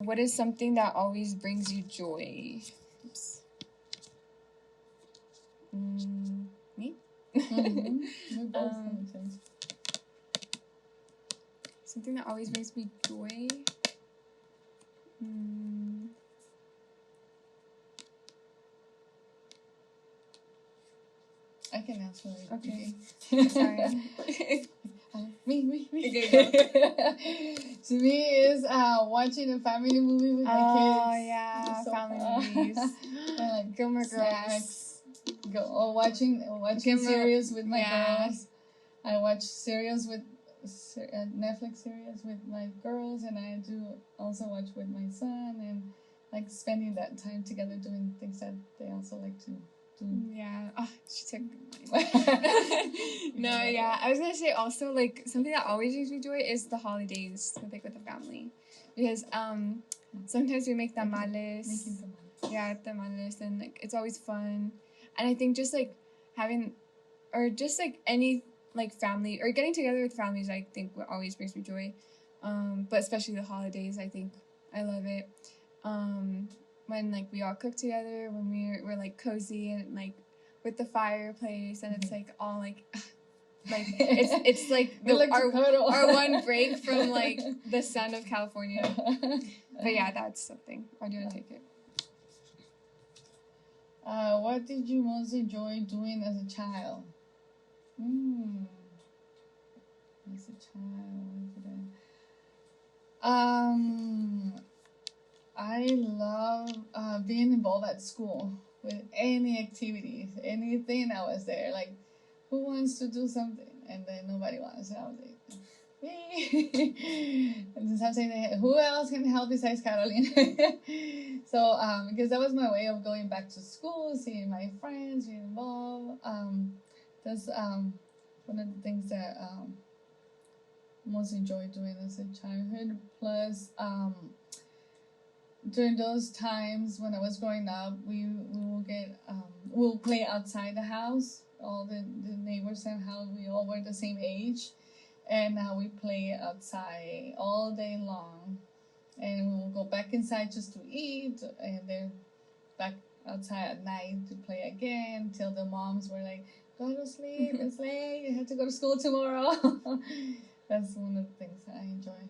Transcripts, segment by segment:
What is something that always brings you joy? Oops. Me? We both something that always brings me joy? I can answer it. Okay. Sorry. Me. Okay, To me, is watching a family movie with my kids. Oh, yeah. So family fun. movies. And like Gilmore snacks. Girls. Or watching series with my girls. I watch series with Netflix series with my girls, and I do also watch with my son, and like spending that time together doing things that they also like to do. Yeah. Oh, she took mine. No, yeah. I was gonna say also like something that always brings me joy is the holidays with the family, because sometimes we make tamales. Yeah, tamales, and like it's always fun, and I think just like having, or just like any like family or getting together with families, I think what always brings me joy, but especially the holidays. I think I love it. When like we all cook together, when we're like cozy and like with the fireplace, and it's like all like it's like our one break from like the sun of California. But yeah, that's something. Why do you want to take it? What did you most enjoy doing as a child? As a child, I love being involved at school with any activities, anything that was there. Like, who wants to do something? And then nobody wants. I was like, me. And sometimes who else can help besides Karolin? So, because that was my way of going back to school, seeing my friends, being involved. That's one of the things that most enjoyed doing as a childhood. Plus, during those times when I was growing up, we'll play outside the house. All the neighbors and how we all were the same age, and now we play outside all day long, and we'll go back inside just to eat, and then back outside at night to play again till the moms were like, "Go to sleep, it's late. You have to go to school tomorrow." That's one of the things that I enjoy.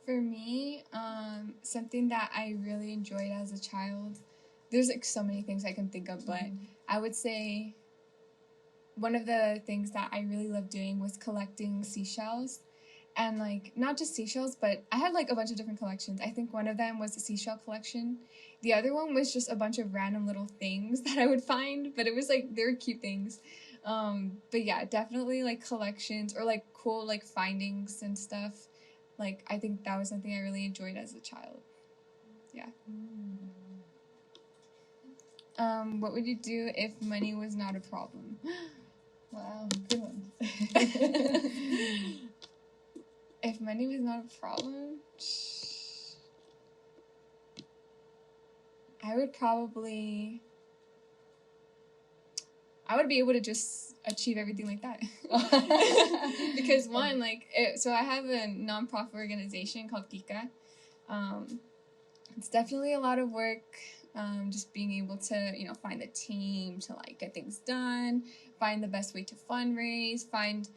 For me, something that I really enjoyed as a child, there's like so many things I can think of, but I would say one of the things that I really loved doing was collecting seashells. And like not just seashells, but I had like a bunch of different collections. I think one of them was a seashell collection. The other one was just a bunch of random little things that I would find, but it was like they were cute things. But yeah, definitely like collections or like cool like findings and stuff. Like I think that was something I really enjoyed as a child. Yeah. What would you do if money was not a problem? Wow, good one. If money was not a problem, I would be able to just achieve everything like that. Because one, so I have a nonprofit organization called Kika. It's definitely a lot of work, just being able to, find the team to like get things done, find the best way to fundraise, find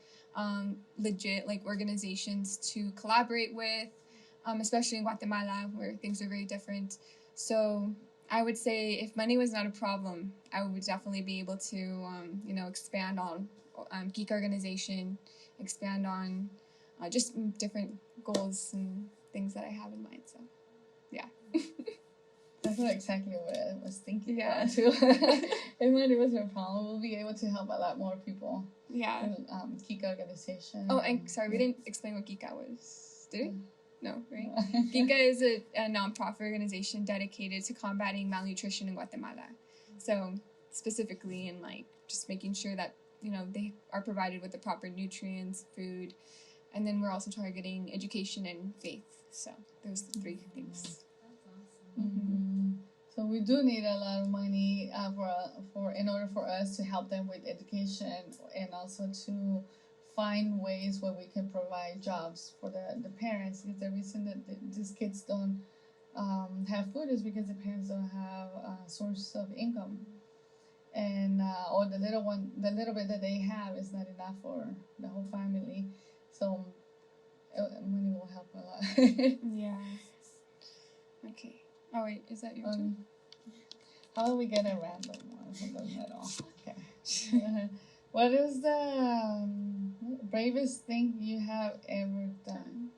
legit like organizations to collaborate with, especially in Guatemala where things are very different. So I would say if money was not a problem, I would definitely be able to, expand on geek organization, expand on just different goals and things that I have in mind. So, yeah. That's not exactly what I was thinking. Yeah. About too. If money wasn't a problem, we'll be able to help a lot more people. Yeah. Geek organization. Oh, and sorry, we didn't explain what Geeka was. Did we? No, right? Geeka is a nonprofit organization dedicated to combating malnutrition in Guatemala. So specifically in like just making sure that, they are provided with the proper nutrients, food, and then we're also targeting education and faith. So those three things. So we do need a lot of money in order for us to help them with education and also to find ways where we can provide jobs for the parents, because the reason that these kids don't have food is because the parents don't have a source of income, and or the little bit that they have is not enough for the whole family. So money will help a lot. Yeah. Okay. Oh wait, is that your turn? How do we get a random one from the middle? Okay. What is the bravest thing you have ever done?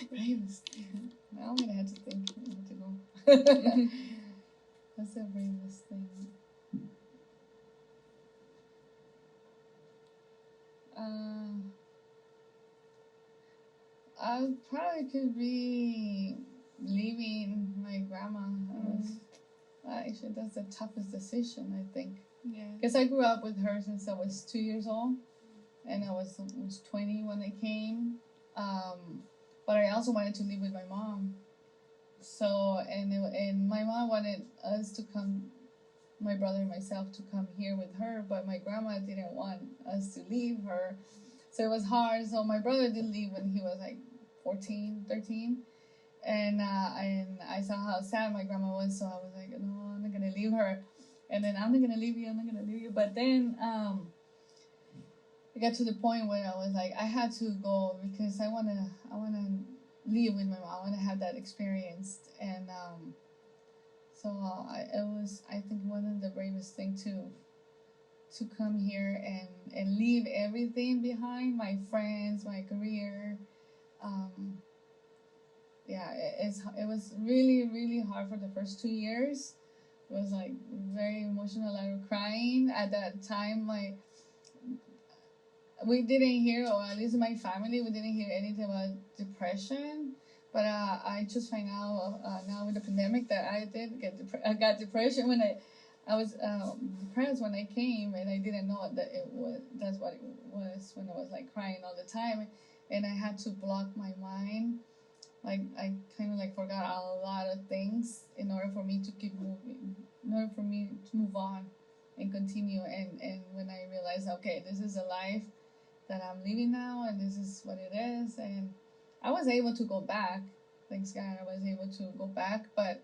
Bravest thing. Now I'm gonna have to think. I have to go. What's the bravest thing? I probably could be leaving my grandma. Actually, that's the toughest decision, I think. Yeah. Because I grew up with her since I was 2 years old, and I was 20 when I came. But I also wanted to live with my mom. So, and my mom wanted us to come, my brother and myself, to come here with her, but my grandma didn't want us to leave her. So it was hard. So my brother did leave when he was like 14, 13. And I saw how sad my grandma was, so I was like, no, I'm not going to leave her. And then, I'm not going to leave you. But then it got to the point where I was like, I had to go because I want to live with my mom. I want to have that experience. And so it was, I think, one of the bravest things to come here and leave everything behind, my friends, my career. It was really, really hard for the first 2 years. It was like very emotional. I was crying at that time. We didn't hear, or at least my family, we didn't hear anything about depression. But I just find out now with the pandemic that I got depression when I was depressed when I came, and I didn't know that that's what it was, when I was like crying all the time, and I had to block my mind. Like I kind of like forgot a lot of things in order for me to keep moving, in order for me to move on and continue. And when I realized, okay, this is a life that I'm living now, and this is what it is, and I was able to go back. Thanks God, I was able to go back, but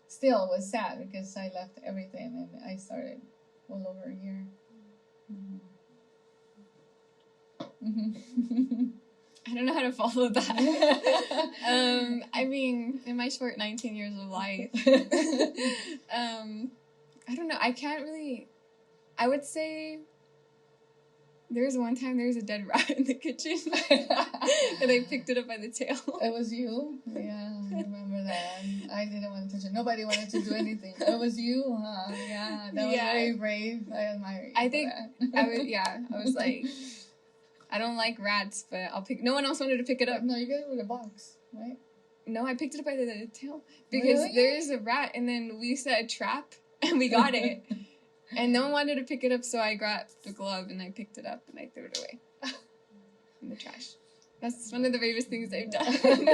still it was sad because I left everything and I started all over here. I don't know how to follow that. I mean, in my short 19 years of life, I don't know. I can't really. I would say there was one time there was a dead rat in the kitchen, and I picked it up by the tail. It was you? Yeah, I remember that. I didn't want to touch it. Nobody wanted to do anything. It was you, huh? Yeah, that was very brave. I admire you. I think I was like, I don't like rats, but I'll pick. No one else wanted to pick it up. No, you got it with a box, right? No, I picked it up by the tail because there's a rat, and then we set a trap, and we got it. And no one wanted to pick it up, so I grabbed the glove and I picked it up and I threw it away in the trash. That's one of the bravest things I've done.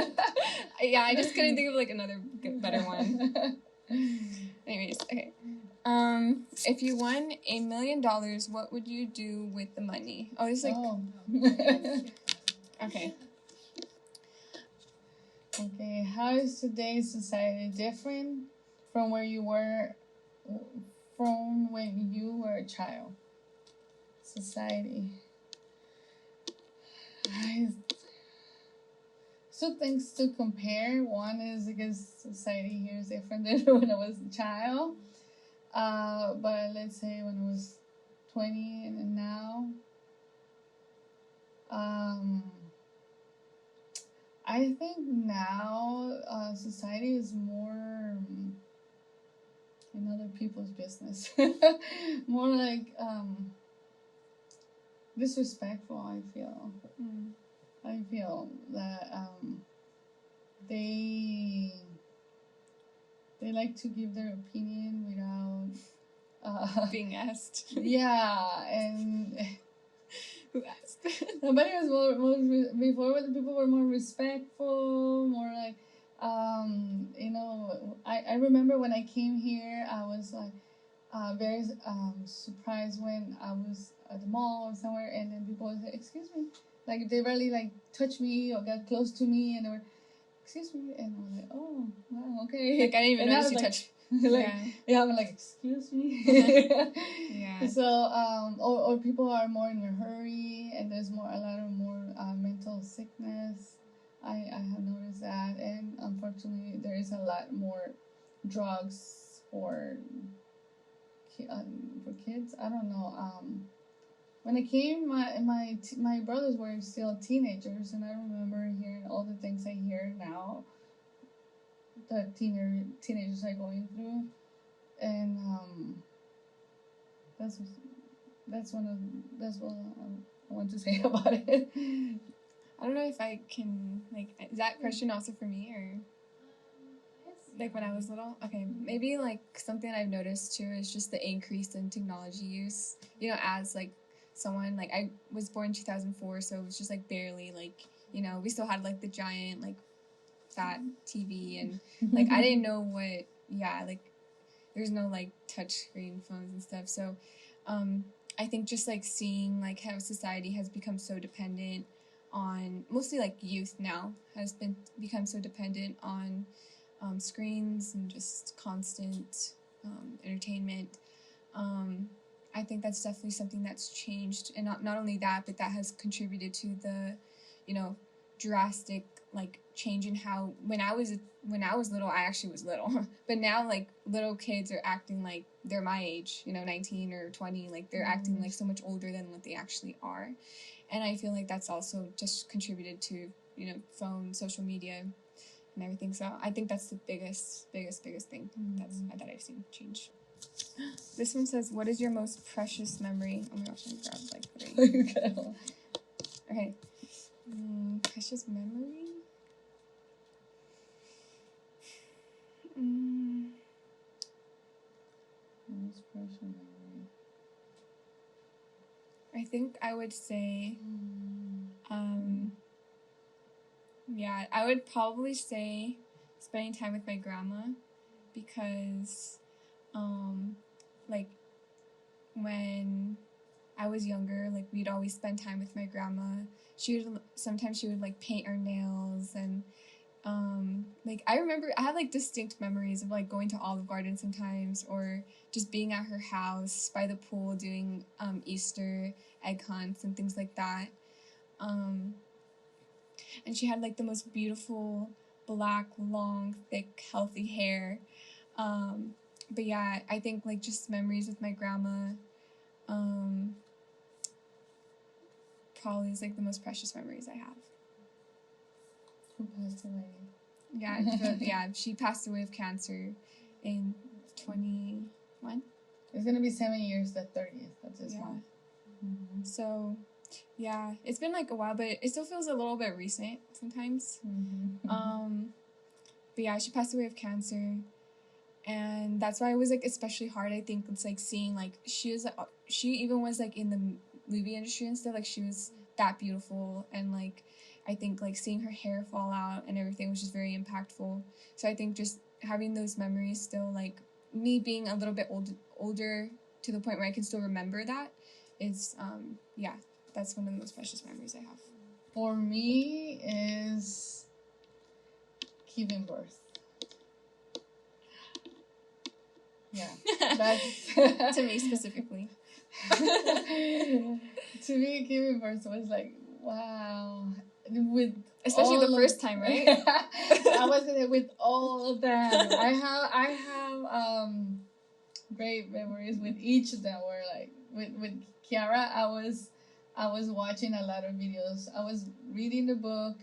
Yeah, I just couldn't think of like another better one. Anyways, okay. If you won $1 million, what would you do with the money? Oh, it's like. Oh. Okay. Okay. How is today's society different from where you were? From when you were a child? Society. Two things to compare. One is because society here is different than when I was a child. But let's say when I was 20 and now. I think now society is more in other people's business. More like disrespectful, I feel. I feel that they like to give their opinion without being asked. Yeah, and who asked? Nobody was more before. The people were more respectful, more like. I remember when I came here, I was like, very surprised when I was at the mall or somewhere, and then people would say, "Excuse me," like they really like touched me or got close to me, and they were, "Excuse me," and I was like, "Oh, wow, okay." Like I didn't even notice you like, touched. like Yeah. yeah, I'm like, "Excuse me." Yeah. So or people are more in a hurry, and there's a lot of more mental sickness. I have noticed that, and unfortunately, there is a lot more drugs for kids. I don't know. When I came, my brothers were still teenagers, and I remember hearing all the things I hear now that teenagers are going through, and that's that's what I want to say about it. I don't know if I can, like, is that question also for me, or like when I was little? Okay, maybe like something I've noticed too is just the increase in technology use. You know, as like someone, like I was born in 2004, so it was just like barely like, you know, we still had like the giant like fat TV, and like I didn't know what, yeah, like there's no like touch screen phones and stuff. So I think just like seeing like how society has become so dependent on, mostly like youth now has become so dependent on screens and just constant entertainment. I think that's definitely something that's changed, and not only that, but that has contributed to the, you know, drastic like change in how when I was little, I actually was little, but now like little kids are acting like they're my age, you know, 19 or 20, like they're acting like so much older than what they actually are, and I feel like that's also just contributed to, you know, phone, social media, and everything. So I think that's the biggest thing that I've seen change. This one says, "What is your most precious memory?" Oh my gosh, I grabbed like 3. Okay. Precious memory? Most precious memory. I think I would say, yeah, I would probably say spending time with my grandma, because, like, when I was younger, like, we'd always spend time with my grandma. Sometimes she would, like, paint our nails, and, like, I remember, I have, like, distinct memories of, like, going to Olive Garden sometimes, or just being at her house by the pool doing, Easter egg hunts and things like that. And she had, like, the most beautiful, black, long, thick, healthy hair. But yeah, I think, like, just memories with my grandma, probably is, like, the most precious memories I have. Who passed away? Yeah, she passed away of cancer in 2021. It's gonna be 7 years the 30th of this month. So, yeah, it's been like a while, but it still feels a little bit recent sometimes. But yeah, she passed away of cancer, and that's why it was like especially hard. I think it's like seeing like she even was like in the movie industry and stuff. Like she was that beautiful, and like I think like seeing her hair fall out and everything was just very impactful. So I think just having those memories still, like me being a little bit older to the point where I can still remember that is, yeah, that's one of the most precious memories I have. For me is giving birth. Yeah, that's to me specifically. To me, giving birth was like, wow. With especially the first time, right? I was gonna with all of them. I have great memories with each of them. Where like with Kiara, I was watching a lot of videos. I was reading the book,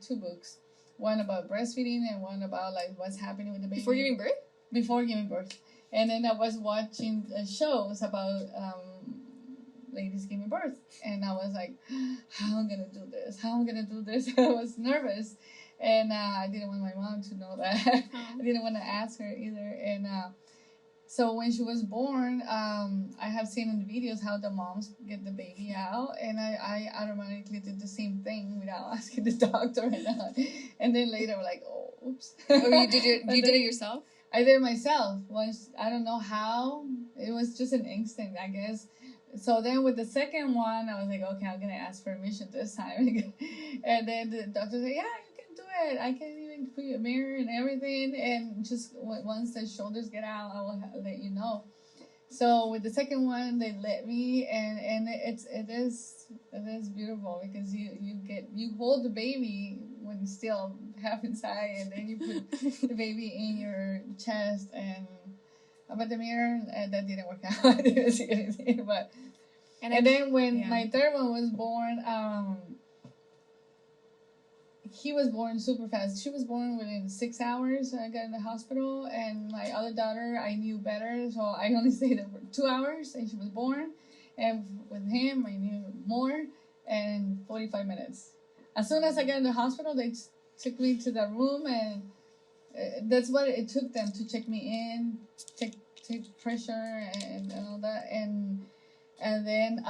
2 books, one about breastfeeding and one about like what's happening with the baby before giving birth. Before giving birth, and then I was watching shows about ladies giving birth, and I was like, how am I gonna do this? I was nervous, and I didn't want my mom to know that. I didn't want to ask her either, and so when she was born, I have seen in the videos how the moms get the baby out, and I automatically did the same thing without asking the doctor, and then later I'm like, oh, oops. Oh, you did it yourself? I did it myself. Once, I don't know how. It was just an instinct, I guess. So then with the second one, I was like, okay, I'm gonna ask permission this time. And then the doctor said, yeah, you can do it. I can even put you a mirror and everything. And just once the shoulders get out, I will let you know. So with the second one, they let me, and it is beautiful because you hold the baby when it's still half inside, and then you put the baby in your chest. And about the mirror, that didn't work out. I didn't see anything, but and then when my third one was born, he was born super fast. She was born within 6 hours. I got in the hospital, and my other daughter, I knew better, so I only stayed there for 2 hours, and she was born. And with him, I knew more, and 45 minutes. As soon as I got in the hospital, they took me to the room, and that's what it took them to check me in, take pressure and all that, and then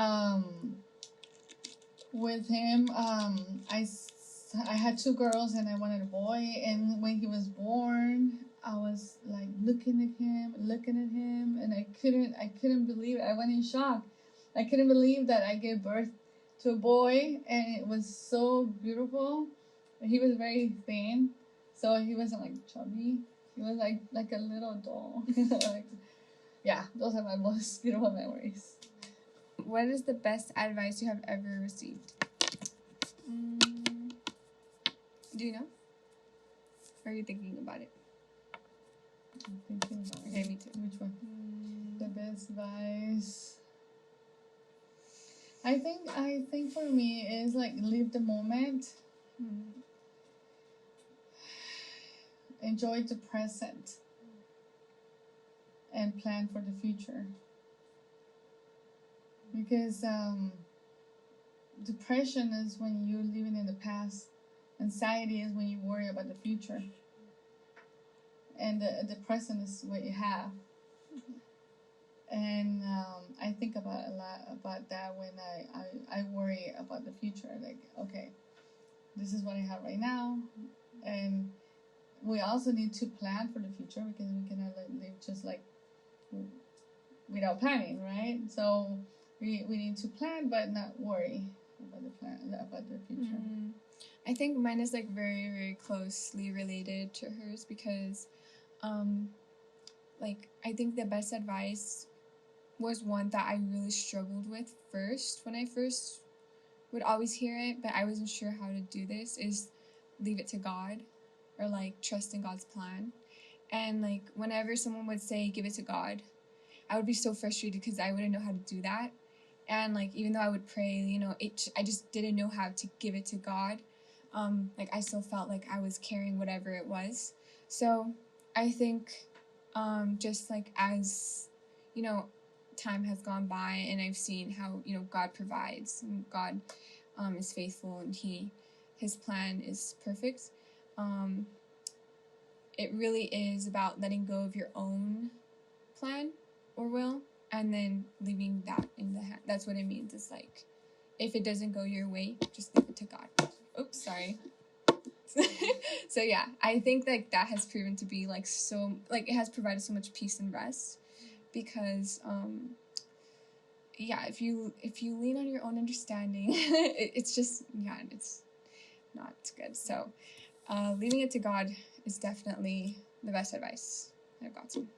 with him, I had 2 girls and I wanted a boy. And when he was born, I was like looking at him, and I couldn't believe it. I went in shock. I couldn't believe that I gave birth to a boy, and it was so beautiful. He was very thin, so he wasn't like chubby. He was like a little doll. Yeah, those are my most beautiful memories. What is the best advice you have ever received? Do you know? Or are you thinking about it? I'm thinking about it. Okay, me too. Which one? The best advice. I think for me is like live the moment. Enjoy the present. And plan for the future. Because depression is when you're living in the past. Anxiety is when you worry about the future. And the present is what you have. And I think a lot about that when I worry about the future. Like, okay, this is what I have right now. And we also need to plan for the future, because we cannot live just like without planning, right? So we need to plan, but not worry about the future. I think mine is like very, very closely related to hers, because like I think the best advice was one that I really struggled with first when I first would always hear it, but I wasn't sure how to do this, is leave it to God, or like trust in God's plan. And like whenever someone would say give it to God, I would be so frustrated because I wouldn't know how to do that. And like even though I would pray, I just didn't know how to give it to God. Like I still felt like I was carrying whatever it was. So I think just like as time has gone by, and I've seen how God provides, and God is faithful, and his plan is perfect. It really is about letting go of your own plan or will, and then leaving that in the hand. That's what it means. It's like, if it doesn't go your way, just leave it to God. Oops, sorry. So yeah, I think like that has proven to be like it has provided so much peace and rest, because if you lean on your own understanding, it's just it's not good. So leaving it to God is definitely the best advice I've gotten.